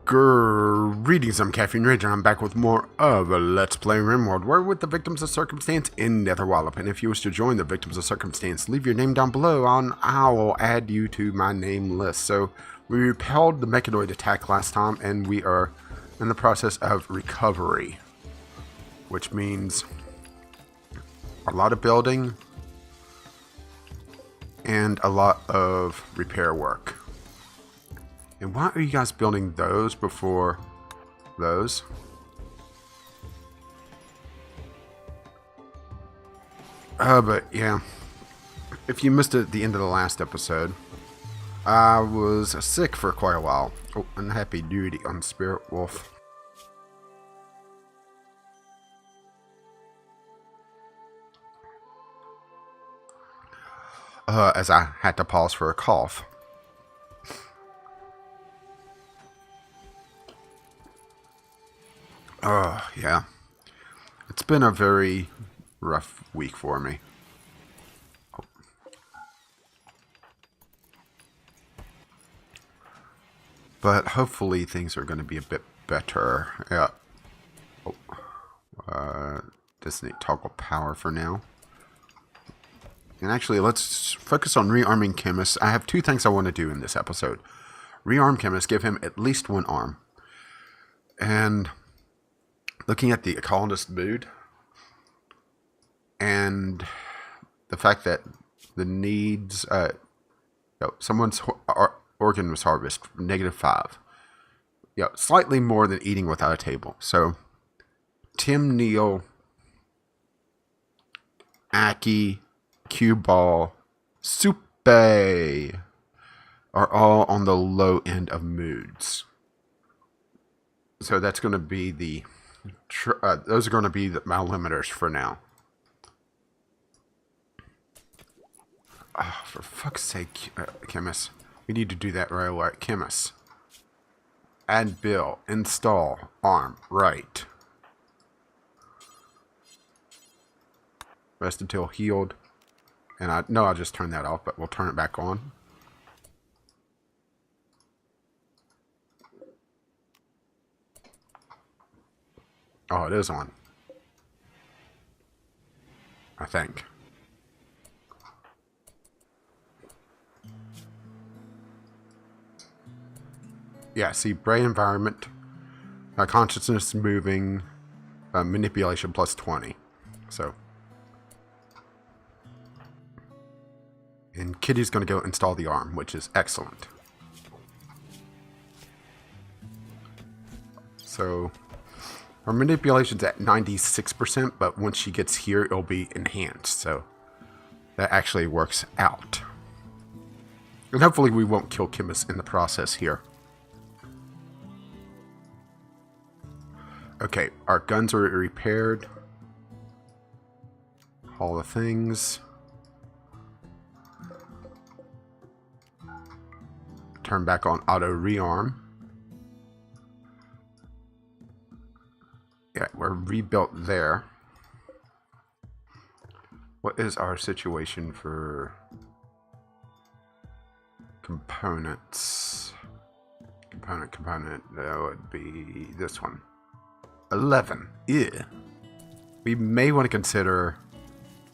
Greetings, I'm Caffeine and I'm back with more of Let's Play RimWorld. We're with the Victims of Circumstance in Nether Wallop, and if you wish to join the Victims of Circumstance, leave your name down below and I will add you to my name list. So, we repelled the mechanoid attack last time, and we are in the process of recovery, which means a lot of building and a lot of repair work. And why are you guys building those before those? But yeah, if you missed it at the end of the last episode, I was sick for quite a while. Oh, unhappy duty on Spirit Wolf. As I had to pause for a cough. Yeah. It's been a very rough week for me. Oh. But hopefully things are going to be a bit better. Yeah. Oh. Just need toggle power for now. And actually, let's focus on rearming Chemist. I have two things I want to do in this episode. Rearm Chemist, give him at least one arm. And looking at the colonist mood and the fact that the needs, someone's organ was harvested, -5. Yeah, slightly more than eating without a table. So, Tim, Neal, Aki, Cue Ball, Supe are all on the low end of moods. So that's going to be the those are going to be my limiters for now. Oh, for fuck's sake, Chemist. We need to do that right away. Chemist. Add bill. Install. Arm. Right. Rest until healed. And I know I'll just turn that off, but we'll turn it back on. Oh, it is on. I think. Yeah, see, brain environment, consciousness moving, manipulation plus 20. So. And Kitty's going to go install the arm, which is excellent. So, her manipulation's at 96%, but once she gets here, it'll be enhanced. So, that actually works out. And hopefully we won't kill Chemist in the process here. Okay, our guns are repaired. All the things. Turn back on auto rearm. Yeah, we're rebuilt there. What is our situation for components? Component, that would be this one. 11. Yeah. We may want to consider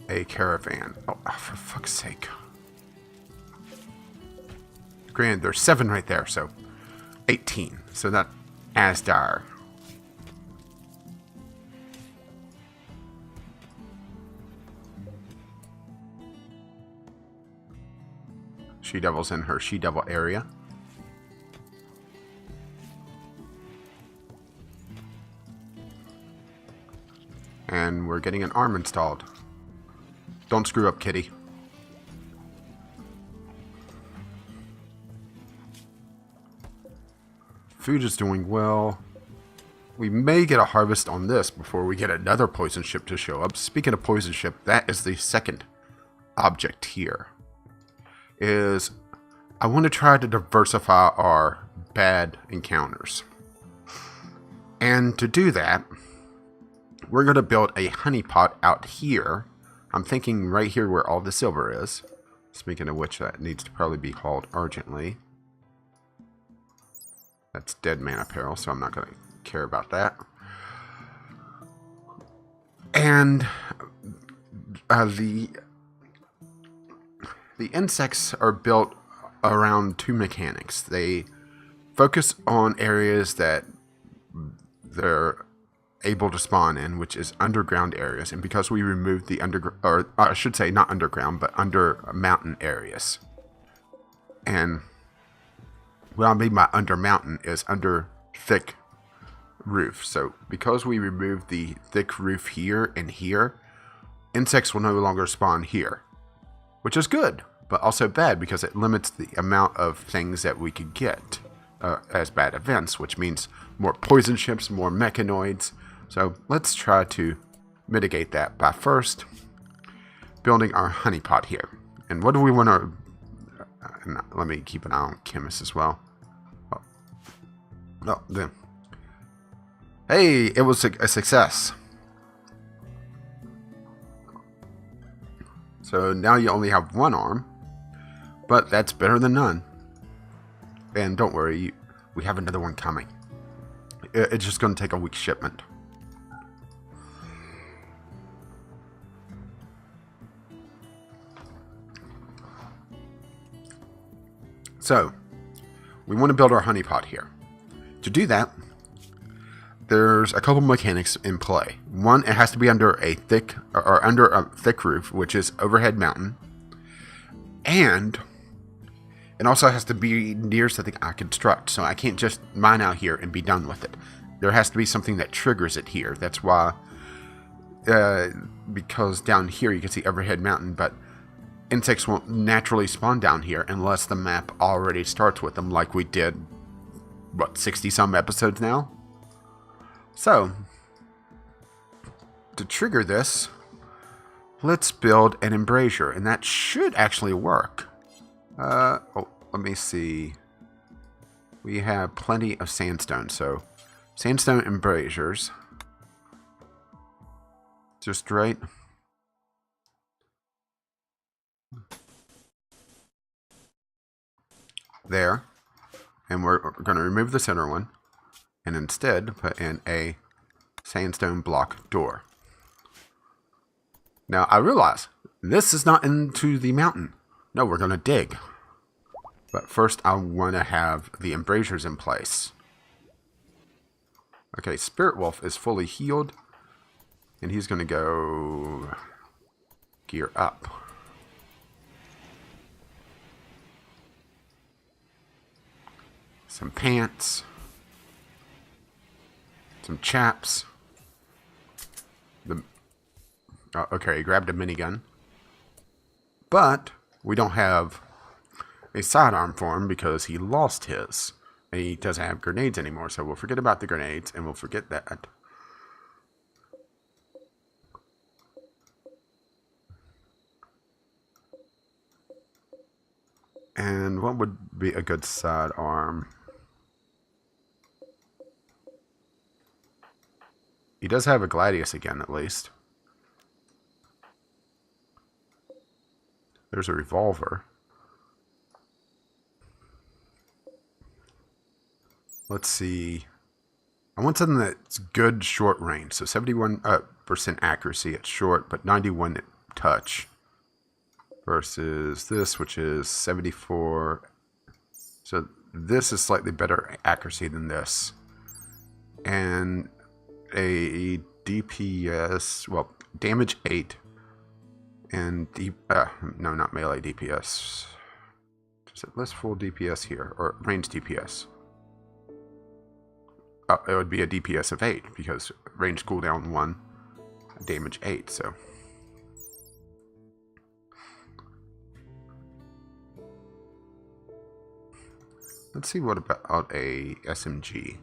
a caravan. Oh, for fuck's sake. Grand, there's 7 right there, so 18. So not as dire. She-Devil's in her She-Devil area. And we're getting an arm installed. Don't screw up, Kitty. Food is doing well. We may get a harvest on this before we get another poison ship to show up. Speaking of poison ship, that is the second object here. I want to try to diversify our bad encounters. And to do that, we're going to build a honeypot out here. I'm thinking right here where all the silver is. Speaking of which, that needs to probably be hauled urgently. That's dead man apparel, so I'm not going to care about that. And the insects are built around two mechanics. They focus on areas that they're able to spawn in, which is underground areas. And because we removed the underground, or I should say not underground, but under mountain areas. And what I mean by under mountain is under thick roof. So because we removed the thick roof here and here, insects will no longer spawn here, which is good, but also bad because it limits the amount of things that we could get as bad events, which means more poison ships, more mechanoids. So let's try to mitigate that by first building our honeypot here. And what do we want to... let me keep an eye on chemists as well. Oh, then. Hey, it was a success. So now you only have one arm, but that's better than none. And don't worry, we have another one coming. It's just going to take a week's shipment. So, we want to build our honeypot here. To do that, there's a couple mechanics in play. One, it has to be under a thick roof, which is overhead mountain, and it also has to be near something I construct. So I can't just mine out here and be done with it. There has to be something that triggers it here. That's why, because down here you can see overhead mountain, but insects won't naturally spawn down here unless the map already starts with them, like we did, what, 60 some episodes now? So, to trigger this, let's build an embrasure, and that should actually work. Oh, let me see. We have plenty of sandstone, so sandstone embrasures. Just right. There. And we're going to remove the center one and instead put in a sandstone block door. Now I realize this is not into the mountain. No, we're going to dig. But first I want to have the embrasures in place. Okay, Spirit Wolf is fully healed. And he's going to go gear up. Some pants. Some chaps. Okay, he grabbed a minigun. But we don't have a sidearm for him because he lost his. And he doesn't have grenades anymore, so we'll forget about the grenades and we'll forget that. And what would be a good sidearm? He does have a Gladius again, at least. There's a revolver. Let's see. I want something that's good short range. So 71% accuracy at short, but 91 at touch. Versus this, which is 74. So this is slightly better accuracy than this. And a DPS, well, damage 8. And, no, not melee DPS. Is it less full DPS here? Or range DPS? Oh, it would be a DPS of 8, because range cooldown 1, damage 8, so... Let's see what about a SMG.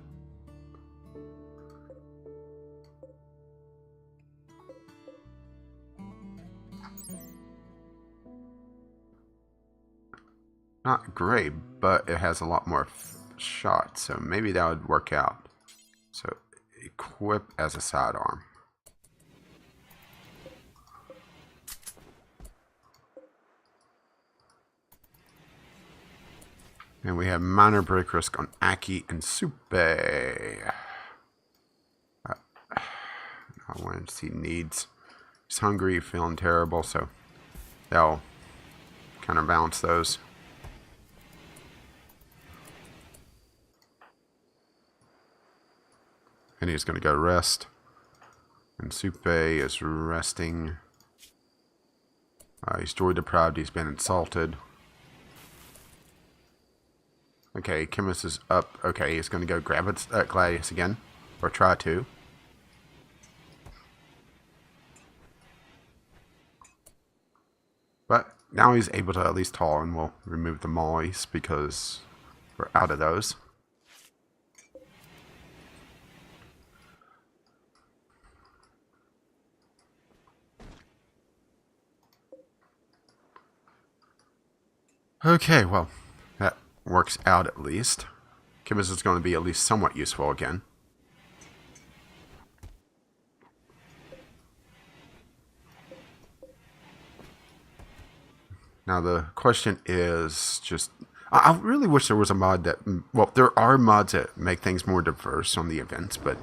Not great, but it has a lot more shots, so maybe that would work out. So equip as a sidearm. And we have minor break risk on Aki and Supe. I want to see needs. He's hungry, feeling terrible, so they'll counterbalance those. And he's going to go rest. And Supe is resting. He's joy deprived. He's been insulted. Okay, Chemist is up. Okay, he's going to go grab it, Gladius again. Or try to. But now he's able to at least haul, and we'll remove the mollies because we're out of those. Okay, well, that works out at least. Chemist is going to be at least somewhat useful again. Now the question is just, I really wish there was a mod that, well, there are mods that make things more diverse on the events, but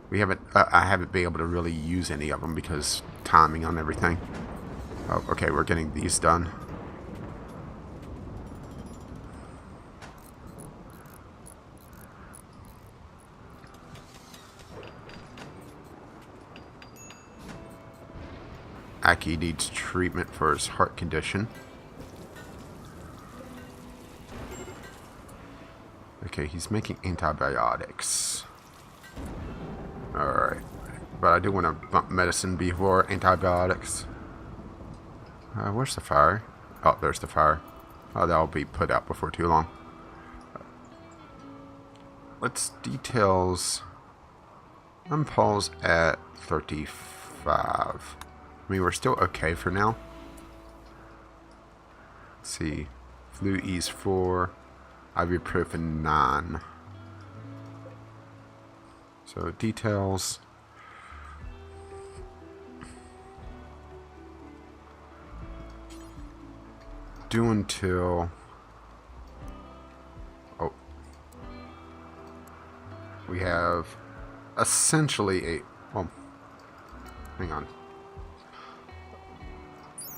we haven't, I haven't been able to really use any of them because timing on everything. Oh, okay, we're getting these done. Aki needs treatment for his heart condition. Okay, he's making antibiotics. Alright. But I do want to bump medicine before antibiotics. Where's the fire? Oh, there's the fire. Oh, that'll be put out before too long. Let's details. Unpause at 35. I mean, we're still okay for now. Let's see. Flu ease 4. Ibuprofen 9. So details. Do until. Oh. We have essentially a. Well, hang on.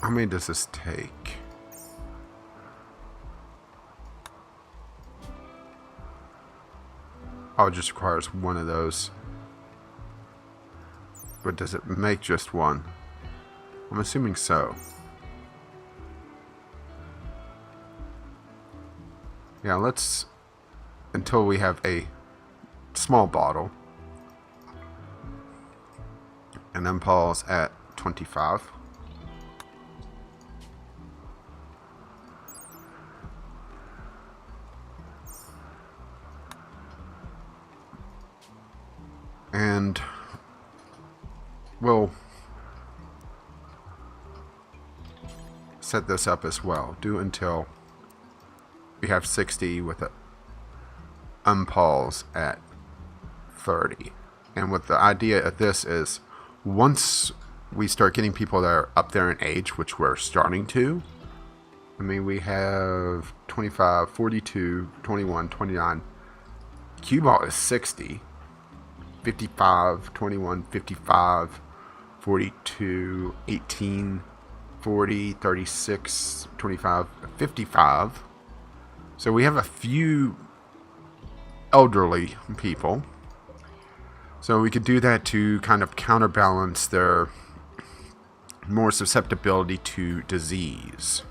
How many does this take? Oh, it just requires one of those. But does it make just one? I'm assuming so. Yeah, let's... Until we have a small bottle. And then pause at 25. And we'll set this up as well. Do until we have 60 with an unpause at 30. And what the idea of this is, once we start getting people that are up there in age, which we're starting to, I mean, we have 25, 42, 21, 29. Cue ball is 60. 55, 21, 55, 42, 18, 40, 36, 25, 55. So we have a few elderly people. So we could do that to kind of counterbalance their more susceptibility to disease.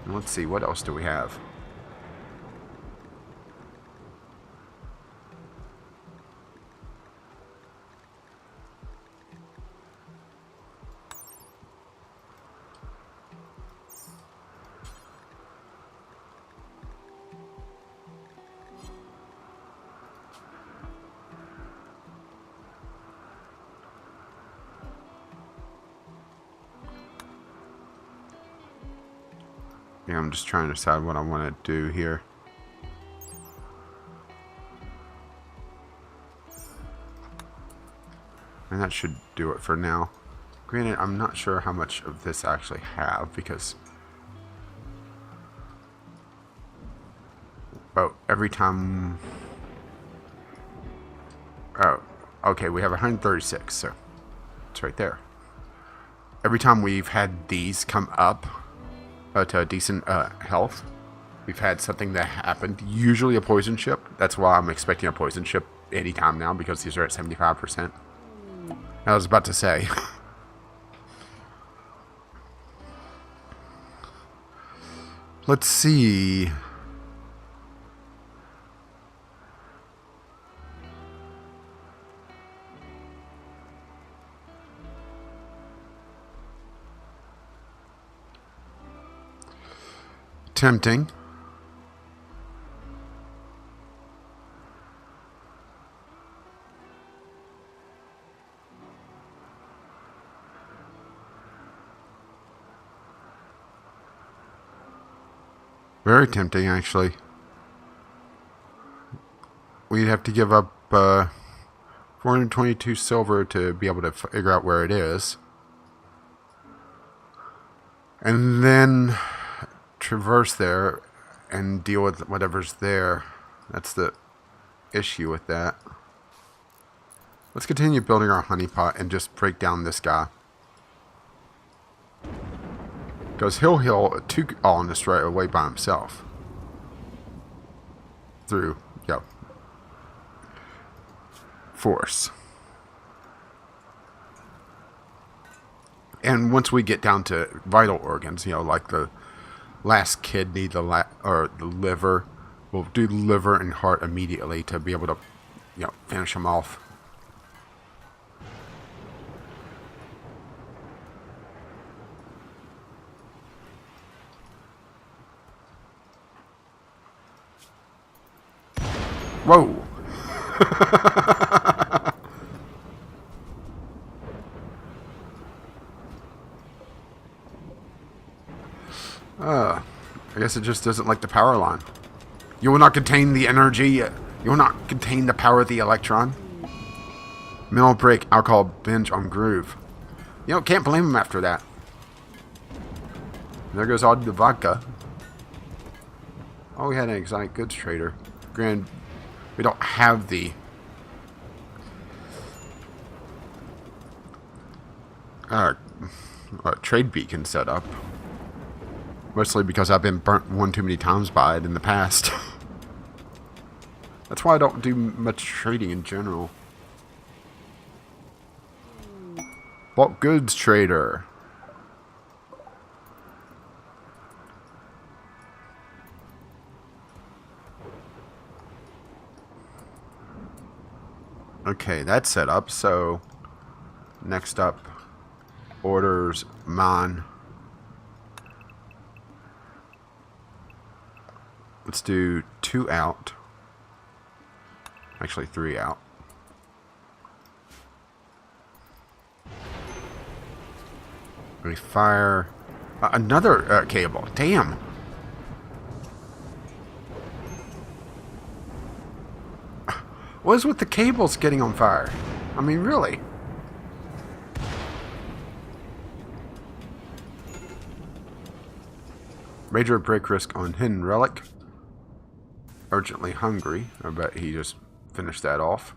And let's see, what else do we have? Yeah, I'm just trying to decide what I want to do here. And that should do it for now. Granted, I'm not sure how much of this I actually have because every time... Oh, okay, we have 136, so it's right there. Every time we've had these come up to a decent health, we've had something that happened, usually a poison ship. That's why I'm expecting a poison ship anytime now, because these are at 75%. I was about to say. Let's see. Tempting. Very tempting, actually. We'd have to give up 422 silver to be able to figure out where it is. And then traverse there and deal with whatever's there. That's the issue with that. Let's continue building our honeypot and just break down this guy. Because he'll heal 2 colonists right away by himself. Through, force. And once we get down to vital organs, like the last kidney, the liver, we'll do liver and heart immediately to be able to, finish them off. Whoa! I guess it just doesn't like the power line. You will not contain the energy. You will not contain the power of the electron. Mineral break, alcohol binge on groove. Can't blame him after that. There goes all the vodka. Oh, we had an exotic goods trader. Granted, we don't have the trade beacon set up. Mostly because I've been burnt one too many times by it in the past. That's why I don't do much trading in general. Bulk goods trader. Okay, that's set up. So next up, orders mine. Let's do 2 out. Actually, 3 out. We fire another cable. Damn. What is with the cables getting on fire? I mean, really? Major break risk on hidden relic. Urgently hungry. I bet he just finished that off.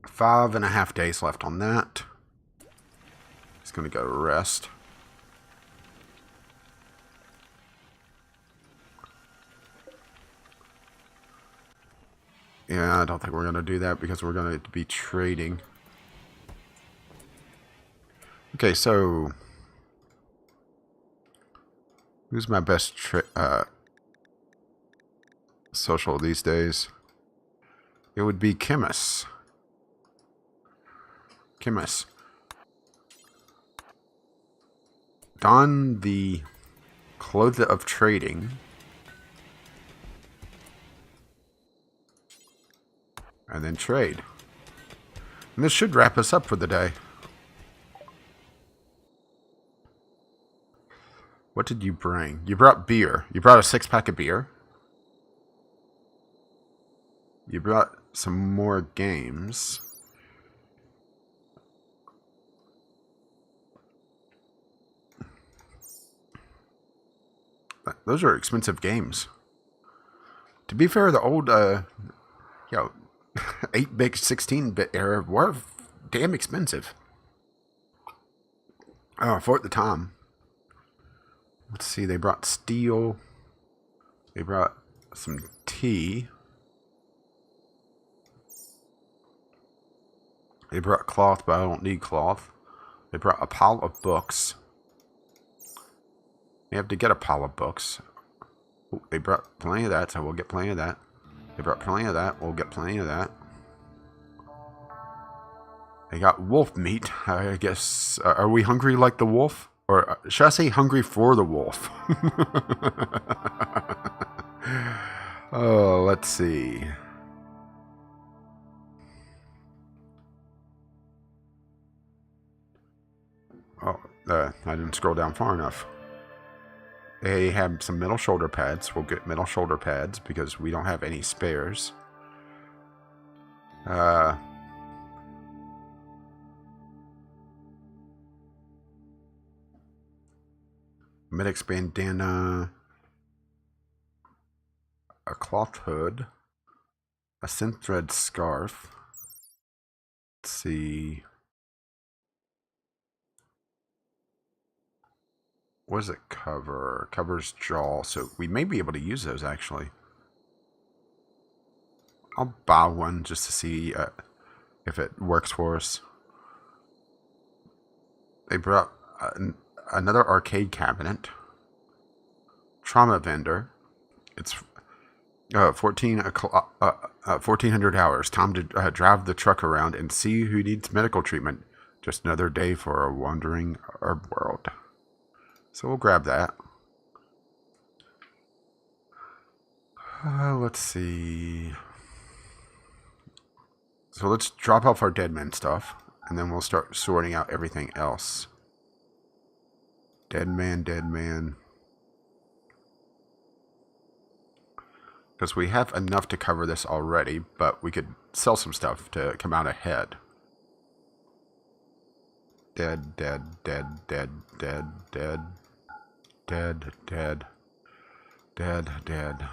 5.5 days left on that. He's going to go rest. Yeah, I don't think we're going to do that because we're going to be trading. Okay, so who's my best social these days? It would be Chemist. Chemist. Don the clothes of trading. And then trade. And this should wrap us up for the day. What did you bring? You brought beer. You brought a 6-pack of beer. You brought some more games. those are expensive games. To be fair, the old, 8-bit, 16-bit era were damn expensive. For the time. Let's see, they brought steel. They brought some tea. They brought cloth, but I don't need cloth. They brought a pile of books. You have to get a pile of books. Ooh, they brought plenty of that, so we'll get plenty of that. They brought plenty of that, we'll get plenty of that. They got wolf meat, I guess. Are we hungry like the wolf? Or should I say hungry for the wolf? Oh, let's see. Oh, I didn't scroll down far enough. They have some metal shoulder pads. We'll get metal shoulder pads because we don't have any spares. Medic's bandana. A cloth hood. A synthread scarf. Let's see. What does it cover? Covers jaw, so we may be able to use those actually. I'll buy one just to see if it works for us. They brought another arcade cabinet. Trauma vendor. It's 1400 hours. Time to drive the truck around and see who needs medical treatment. Just another day for a wandering RimWorld. So we'll grab that. Let's see. So let's drop off our dead man stuff, and then we'll start sorting out everything else. Dead man, dead man. Because we have enough to cover this already, but we could sell some stuff to come out ahead. Dead, dead, dead, dead, dead, dead. Dead, dead, dead, dead.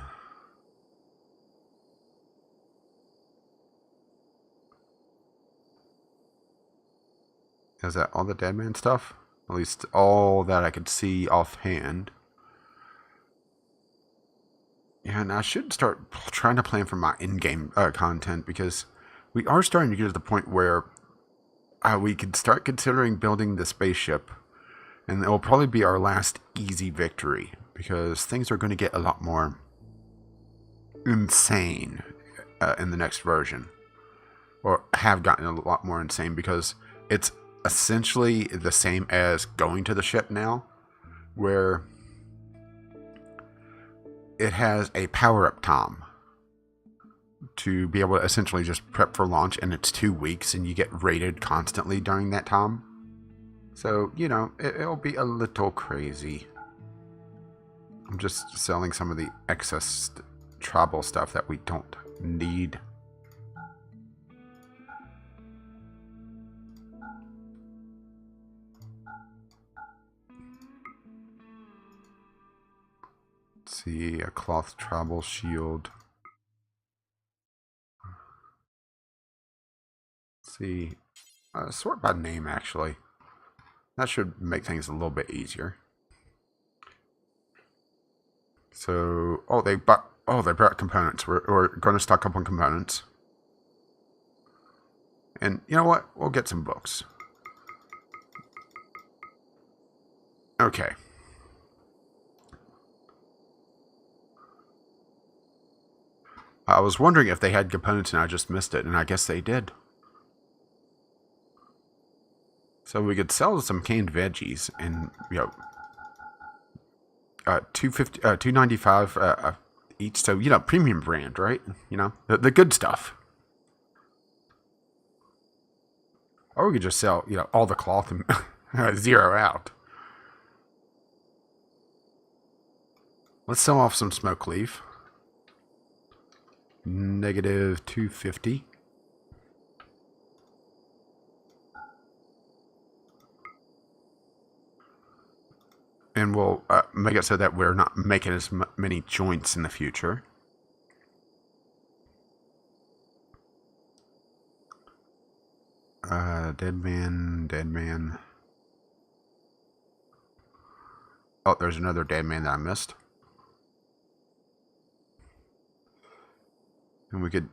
Is that all the dead man stuff? At least all that I could see offhand. Yeah, and I should start trying to plan for my in-game content because we are starting to get to the point where we could start considering building the spaceship. And it will probably be our last easy victory because things are going to get a lot more insane in the next version. Or have gotten a lot more insane because it's essentially the same as going to the ship now, where it has a power-up time to be able to essentially just prep for launch, and it's 2 weeks and you get raided constantly during that time. So, you know, it'll be a little crazy. I'm just selling some of the excess tribal stuff that we don't need. Let's see, a cloth tribal shield. Let's see, sort by name actually. That should make things a little bit easier. So, they brought components. We're going to stock up on components. And you know what? We'll get some books. Okay. I was wondering if they had components and I just missed it, and I guess they did. So we could sell some canned veggies and, you know, $2.95 each. So, you know, premium brand, right? You know, the good stuff. Or we could just sell, you know, all the cloth and zero out. Let's sell off some smoke leaf. Negative 250. And we'll make it so that we're not making as many joints in the future. Dead man, dead man. Oh, there's another dead man that I missed. And we could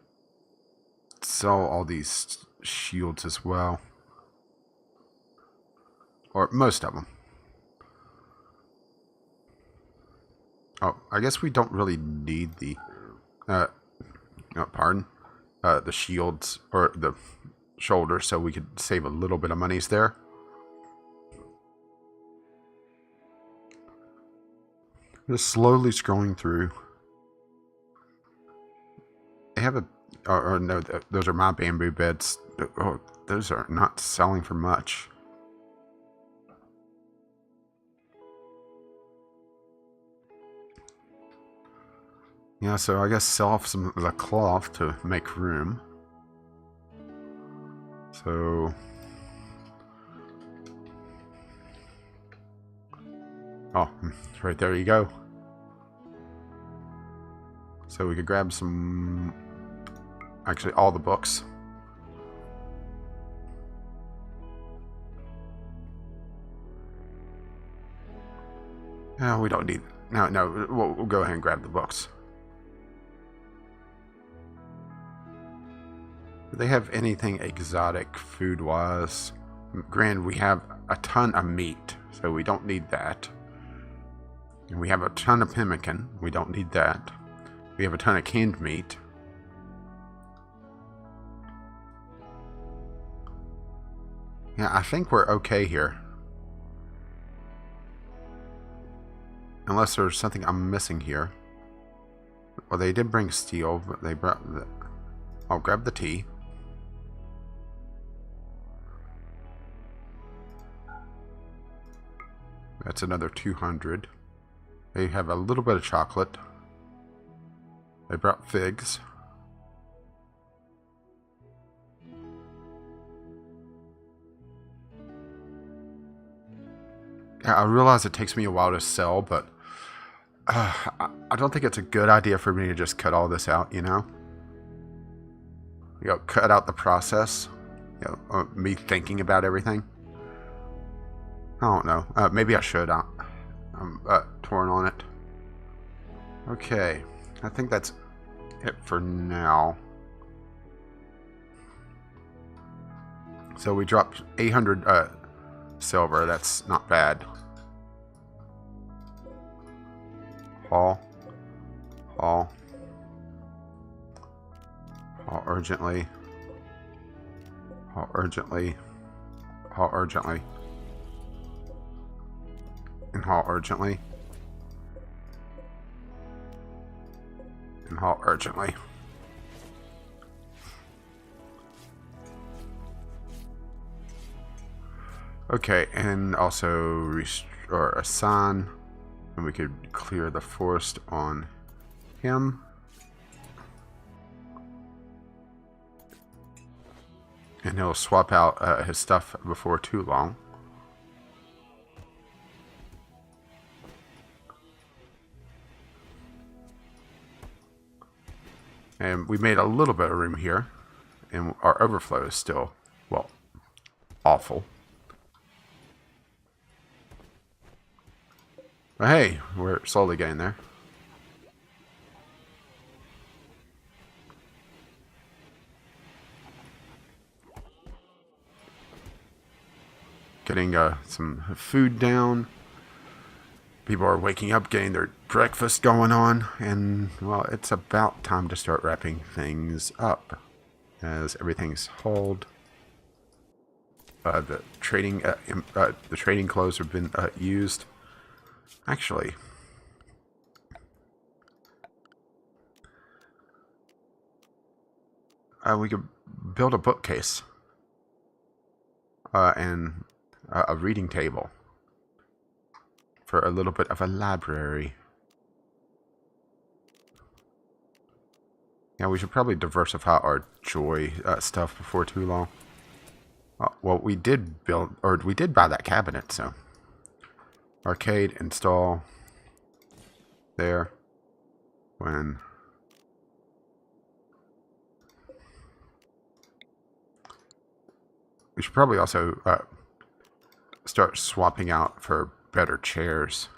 sell all these shields as well. Or most of them. Oh, I guess we don't really need the... pardon? The shields, or the shoulders, so we could save a little bit of monies there. Just slowly scrolling through. They have a... Or no, those are my bamboo beds. Oh, those are not selling for much. Yeah, so I guess sell off some of the cloth to make room. So... Oh, right there you go. So we could grab some... Actually, all the books. No, we don't need... No, we'll go ahead and grab the books. Do they have anything exotic food-wise? Granted, we have a ton of meat, so we don't need that. And we have a ton of pemmican. We don't need that. We have a ton of canned meat. Yeah, I think we're okay here. Unless there's something I'm missing here. Well, they did bring steel, but they brought the... I'll grab the tea. That's another 200. They have a little bit of chocolate. They brought figs. Yeah, I realize it takes me a while to sell, but I don't think it's a good idea for me to just cut all this out, you know? Cut out the process. Me thinking about everything. I don't know. Maybe I should. I'm torn on it. Okay. I think that's it for now. So we dropped 800 silver. That's not bad. Haul. Haul. Haul urgently. Haul urgently. Haul urgently. And haul urgently. And haul urgently. Okay, and also assign, and we could clear the forest on him. And he'll swap out his stuff before too long. And we made a little bit of room here. And our overflow is still, well, awful. But hey, we're slowly getting there. Getting some food down. People are waking up, getting their breakfast going on, and well, it's about time to start wrapping things up, as everything's hauled. The trading clothes have been used. Actually, we could build a bookcase and a reading table. For a little bit of a library. Yeah, we should probably diversify our joy stuff before too long. Well, we did build, or we did buy that cabinet, so Arcade install there. When we should probably also start swapping out for better chairs.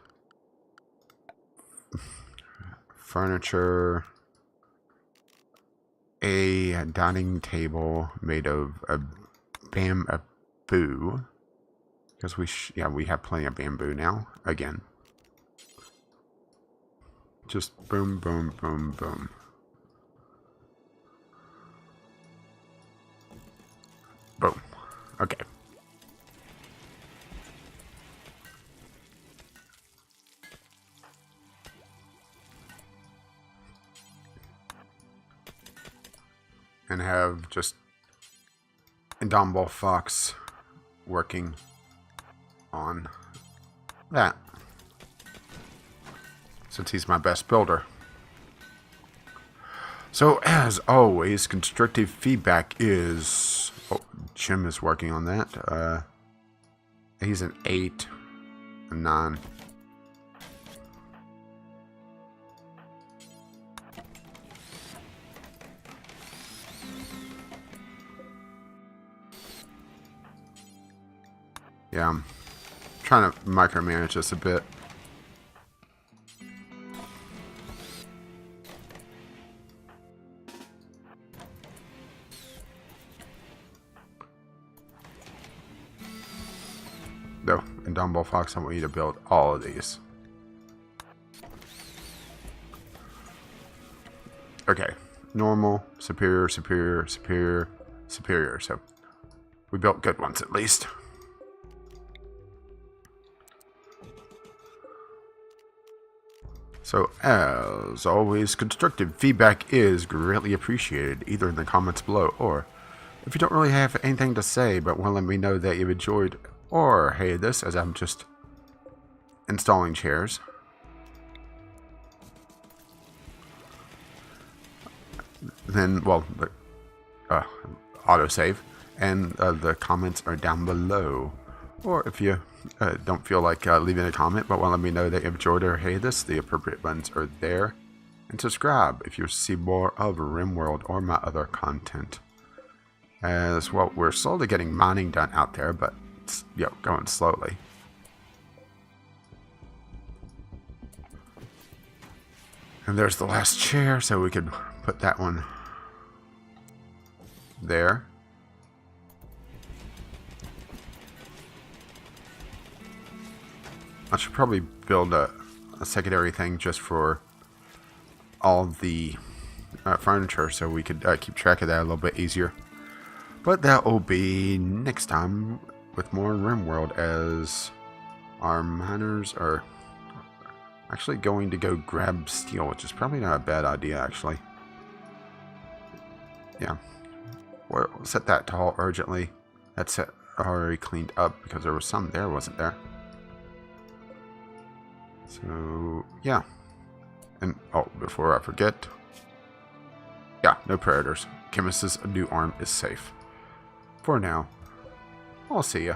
Furniture. A dining table made of a bamboo. Because we have plenty of bamboo now. Again. Just boom, boom, boom, boom. Boom. Okay. And have just Indomitable Fox working on that. Since he's my best builder. So, as always, constructive feedback is... Oh, Jim is working on that. He's an 8, a 9. Yeah, I'm trying to micromanage this a bit. No, Indomitable Fox, I want you to build all of these. Okay, normal, superior, superior, superior, superior. So, we built good ones at least. So, as always, constructive feedback is greatly appreciated, either in the comments below, or if you don't really have anything to say, but want to let me know that you've enjoyed or hated this, as I'm just installing chairs. Then, well, autosave, and the comments are down below. Or if you don't feel like leaving a comment, but want to let me know that you enjoyed or hated this, the appropriate buttons are there. And subscribe if you see more of RimWorld or my other content. As well, we're slowly getting mining done out there, but it's going slowly. And there's the last chair, so we could put that one there. I should probably build a secondary thing just for all the furniture, so we could keep track of that a little bit easier. But that will be next time with more RimWorld, as our miners are actually going to go grab steel, which is probably not a bad idea, actually. Yeah. We'll set that tall urgently. That's already cleaned up because there was some there, wasn't there? So, yeah. And, oh, before I forget. Yeah, no predators. Chemist's new arm is safe. For now. I'll see ya.